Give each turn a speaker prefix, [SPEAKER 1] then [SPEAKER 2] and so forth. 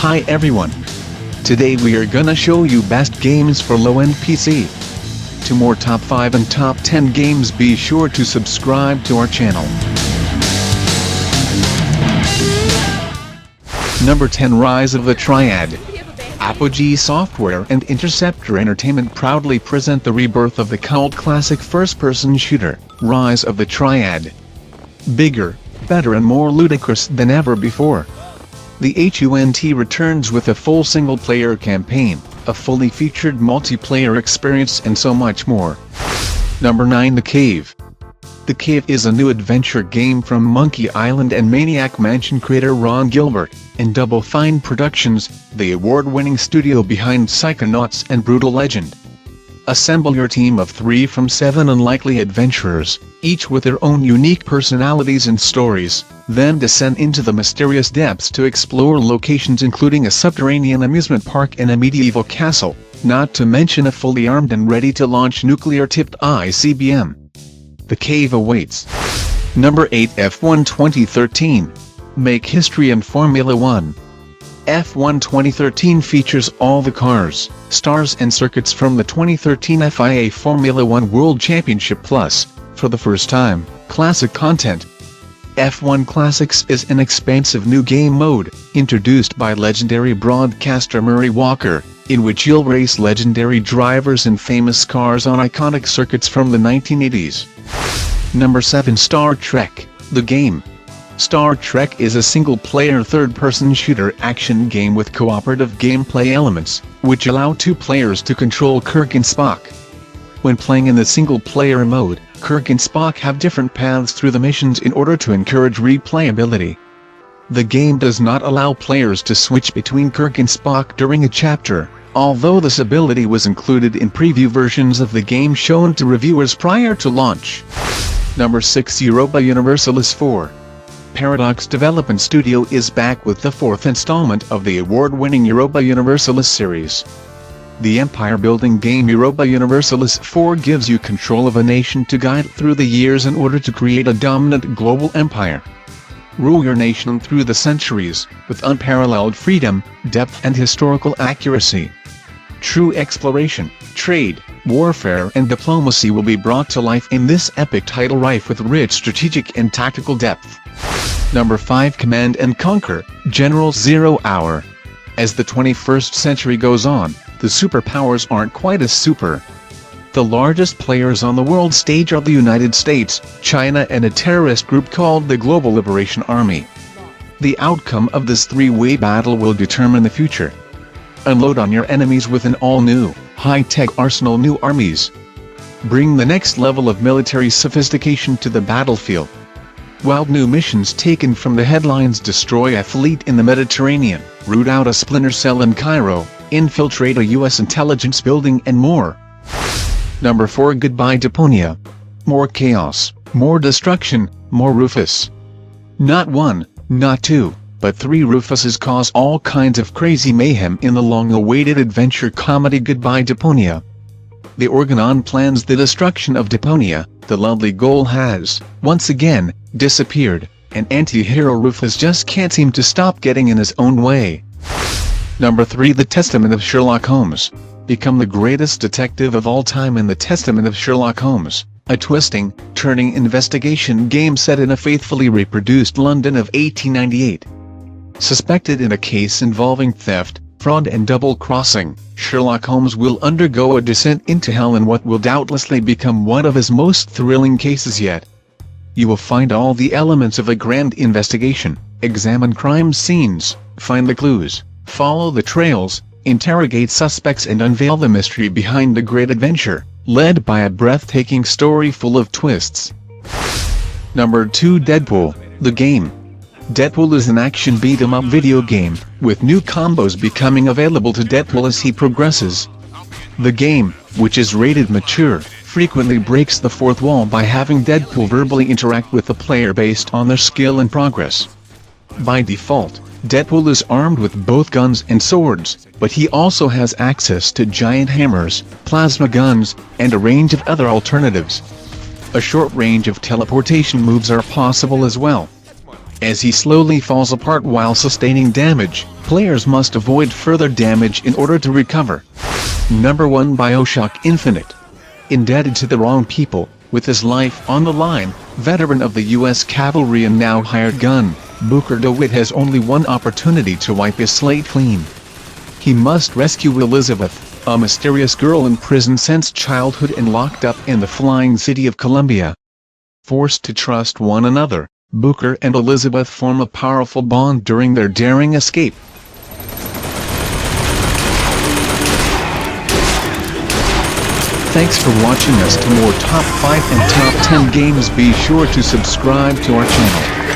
[SPEAKER 1] Hi everyone. Today we are gonna show you best games for low-end PC. To more top 5 and top 10 games, be sure to subscribe to our channel. Number 10, Rise of the Triad. Apogee Software and Interceptor Entertainment proudly present the rebirth of the cult classic first-person shooter, Rise of the Triad. Bigger, better and more ludicrous than ever before. The HUNT returns with a full single-player campaign, a fully featured multiplayer experience and so much more. Number 9, The Cave. The Cave is a new adventure game from Monkey Island and Maniac Mansion creator Ron Gilbert, and Double Fine Productions, the award-winning studio behind Psychonauts and Brutal Legend. Assemble your team of 3 from 7 unlikely adventurers, each with their own unique personalities and stories, then descend into the mysterious depths to explore locations including a subterranean amusement park and a medieval castle, not to mention a fully armed and ready-to-launch nuclear-tipped ICBM. The Cave awaits. Number 8, F1 2013. Make history in Formula 1. F1 2013 features all the cars, stars and circuits from the 2013 FIA Formula 1 World Championship Plus, for the first time, classic content. F1 Classics is an expansive new game mode, introduced by legendary broadcaster Murray Walker, in which you'll race legendary drivers and famous cars on iconic circuits from the 1980s. Number 7, Star Trek, the game. Star Trek is a single-player third-person shooter action game with cooperative gameplay elements, which allow 2 players to control Kirk and Spock. When playing in the single-player mode, Kirk and Spock have different paths through the missions in order to encourage replayability. The game does not allow players to switch between Kirk and Spock during a chapter, although this ability was included in preview versions of the game shown to reviewers prior to launch. Number 6, Europa Universalis 4. Paradox Development Studio is back with the 4th installment of the award-winning Europa Universalis series. The empire-building game Europa Universalis 4 gives you control of a nation to guide through the years in order to create a dominant global empire. Rule your nation through the centuries, with unparalleled freedom, depth and historical accuracy. True exploration, trade, warfare and diplomacy will be brought to life in this epic title rife with rich strategic and tactical depth. Number 5, Command & Conquer, General Zero Hour. As the 21st century goes on, the superpowers aren't quite as super. The largest players on the world stage are the United States, China and a terrorist group called the Global Liberation Army. The outcome of this three-way battle will determine the future. Unload on your enemies with an all-new, high-tech arsenal, new armies. Bring the next level of military sophistication to the battlefield. Wild new missions taken from the headlines: destroy a fleet in the Mediterranean, root out a splinter cell in Cairo, infiltrate a US intelligence building and more. Number 4, Goodbye Deponia. More chaos, more destruction, more Rufus. Not 1, not 2, but 3 Rufuses cause all kinds of crazy mayhem in the long-awaited adventure comedy Goodbye Deponia. The Organon plans the destruction of Deponia. The lovely goal has, once again, disappeared, and anti-hero Rufus just can't seem to stop getting in his own way. Number 3, The Testament of Sherlock Holmes. Become the greatest detective of all time in The Testament of Sherlock Holmes, a twisting, turning investigation game set in a faithfully reproduced London of 1898. Suspected in a case involving theft, fraud and double-crossing, Sherlock Holmes will undergo a descent into hell in what will doubtlessly become one of his most thrilling cases yet. You will find all the elements of a grand investigation, examine crime scenes, find the clues, follow the trails, interrogate suspects and unveil the mystery behind the great adventure, led by a breathtaking story full of twists. Number 2, Deadpool, the game. Deadpool is an action beat-em-up video game, with new combos becoming available to Deadpool as he progresses. The game, which is rated mature, frequently breaks the fourth wall by having Deadpool verbally interact with the player based on their skill and progress. By default, Deadpool is armed with both guns and swords, but he also has access to giant hammers, plasma guns, and a range of other alternatives. A short range of teleportation moves are possible as well. As he slowly falls apart while sustaining damage, players must avoid further damage in order to recover. Number 1 BioShock Infinite. Indebted to the wrong people, with his life on the line, veteran of the U.S. Cavalry and now hired gun, Booker DeWitt has only one opportunity to wipe his slate clean. He must rescue Elizabeth, a mysterious girl in prison since childhood and locked up in the flying city of Columbia. Forced to trust one another, Booker and Elizabeth form a powerful bond during their daring escape. Thanks for watching us. To more top 5 and top 10 games, be sure to subscribe to our channel.